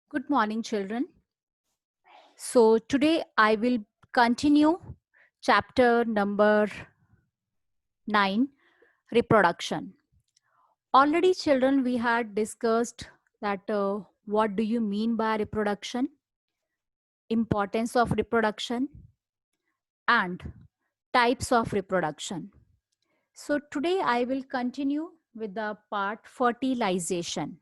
Good morning, children. So, today I will continue chapter number 9, reproduction. Already, children, we had discussed that what do you mean by reproduction, importance of reproduction, and types of reproduction. So, today I will continue with the part fertilization.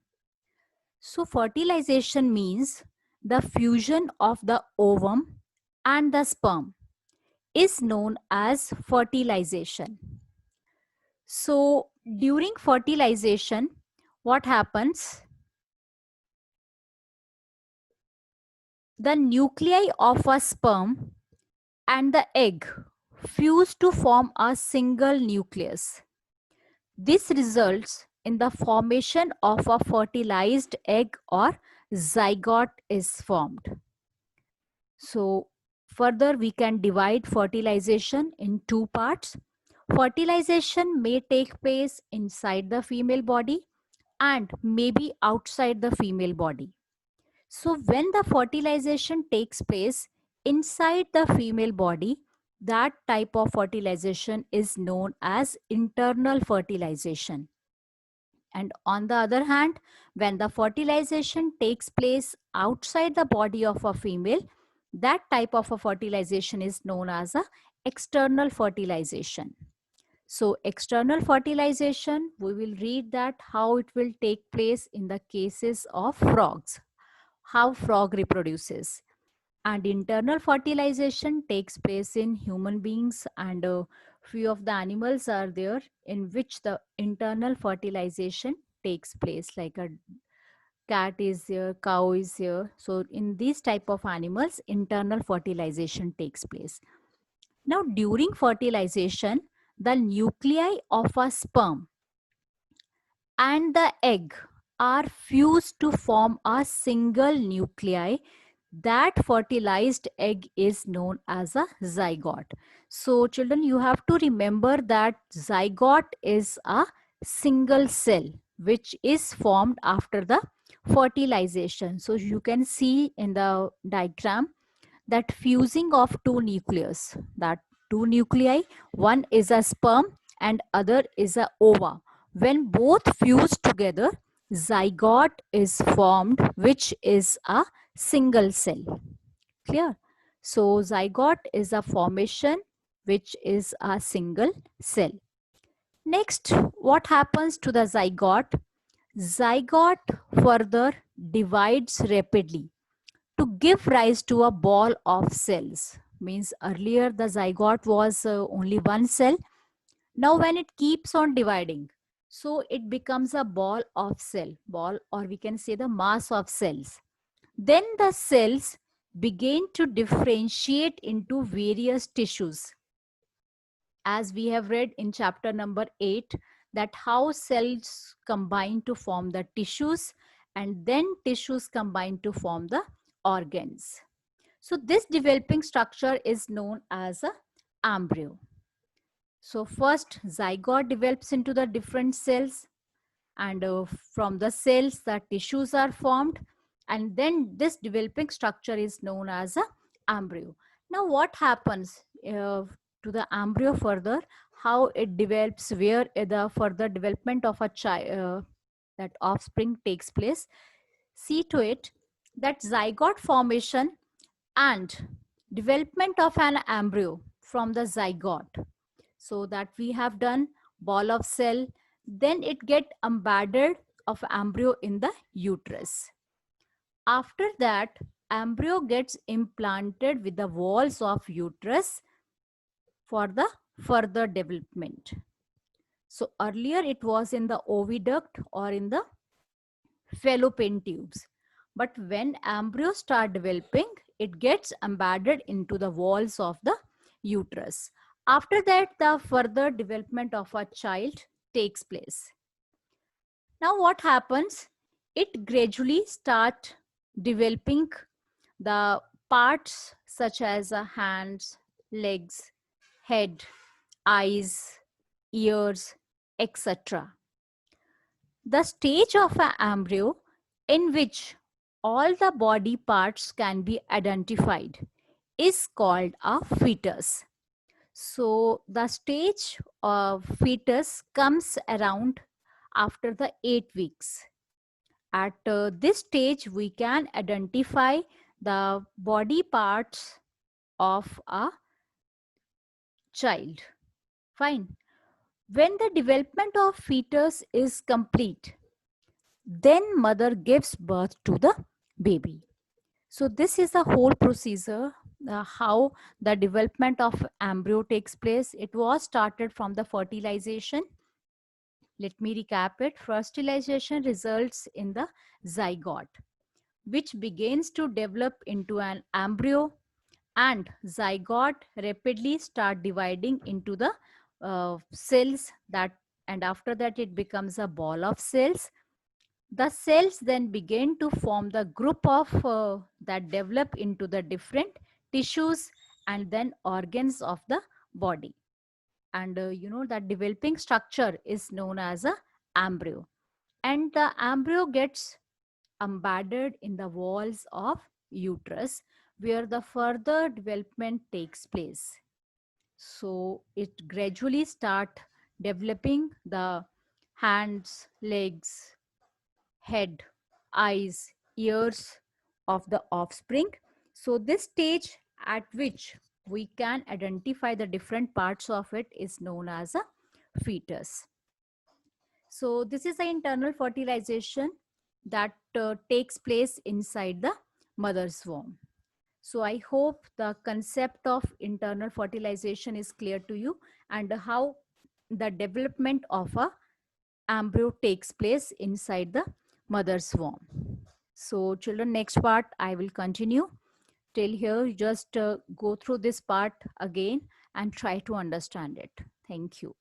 So, fertilization means the fusion of the ovum and the sperm is known as fertilization. So, during fertilization, what happens? The nuclei of a sperm and the egg fuse to form a single nucleus. This results in the formation of a fertilized egg or zygote is formed. So, further we can divide fertilization in two parts. Fertilization may take place inside the female body and maybe outside the female body. So, when the fertilization takes place inside the female body, that type of fertilization is known as internal fertilization. And on the other hand, when the fertilization takes place outside the body of a female, that type of a fertilization is known as a external fertilization. So external fertilization, we will read that how it will take place in the cases of frogs, how frog reproduces. And internal fertilization takes place in human beings, and few of the animals are there in which the internal fertilization takes place, like a cat is here, cow is here. So in these type of animals, internal fertilization takes place. Now during fertilization, the nuclei of a sperm and the egg are fused to form a single nuclei. That fertilized egg is known as a zygote. So children, you have to remember that zygote is a single cell which is formed after the fertilization. So you can see in the diagram that fusing of two nucleus, that two nuclei, one is a sperm and other is a ova. When both fuse together, zygote is formed, which is a single cell. Clear? So zygote is a formation which is a single cell. Next, what happens to the zygote? Zygote further divides rapidly to give rise to a ball of cells. Means earlier the zygote was only one cell. Now when it keeps on dividing, so it becomes a ball of cell, ball, or we can say the mass of cells. Then the cells begin to differentiate into various tissues, as we have read in chapter number 8, that how cells combine to form the tissues, and then tissues combine to form the organs. So this developing structure is known as a embryo. So first zygote develops into the different cells, and from the cells the tissues are formed, and then this developing structure is known as a embryo. Now what happens to the embryo further, how it develops, where the further development of a child, that offspring takes place. See to it that zygote formation and development of an embryo from the zygote, so that we have done ball of cell, then it get embedded of embryo in the uterus. After that, embryo gets implanted with the walls of uterus for the further development. So earlier it was in the oviduct or in the fallopian tubes, but when embryo start developing, it gets embedded into the walls of the uterus. After that, the further development of a child takes place. Now what happens? It gradually start developing the parts such as hands, legs, head, eyes, ears, etc. The stage of an embryo in which all the body parts can be identified is called a fetus. So the stage of fetus comes around after the 8 weeks. At this stage, we can identify the body parts of a child. Fine. When the development of fetus is complete, then mother gives birth to the baby. So this is the whole procedure, how the development of embryo takes place. It was started from the fertilization. Let me recap it. Fertilization results in the zygote, which begins to develop into an embryo, and zygote rapidly start dividing into the cells that, and after that it becomes a ball of cells. The cells then begin to form the group of that develop into the different tissues and then organs of the body. And that developing structure is known as a embryo, and the embryo gets embedded in the walls of uterus where the further development takes place. So it gradually start developing the hands, legs, head, eyes, ears of the offspring. So this stage at which we can identify the different parts of it is known as a fetus. So this is the internal fertilization that takes place inside the mother's womb. So I hope the concept of internal fertilization is clear to you, and how the development of a embryo takes place inside the mother's womb. So children, next part I will continue. Till here, just go through this part again and try to understand it. Thank you.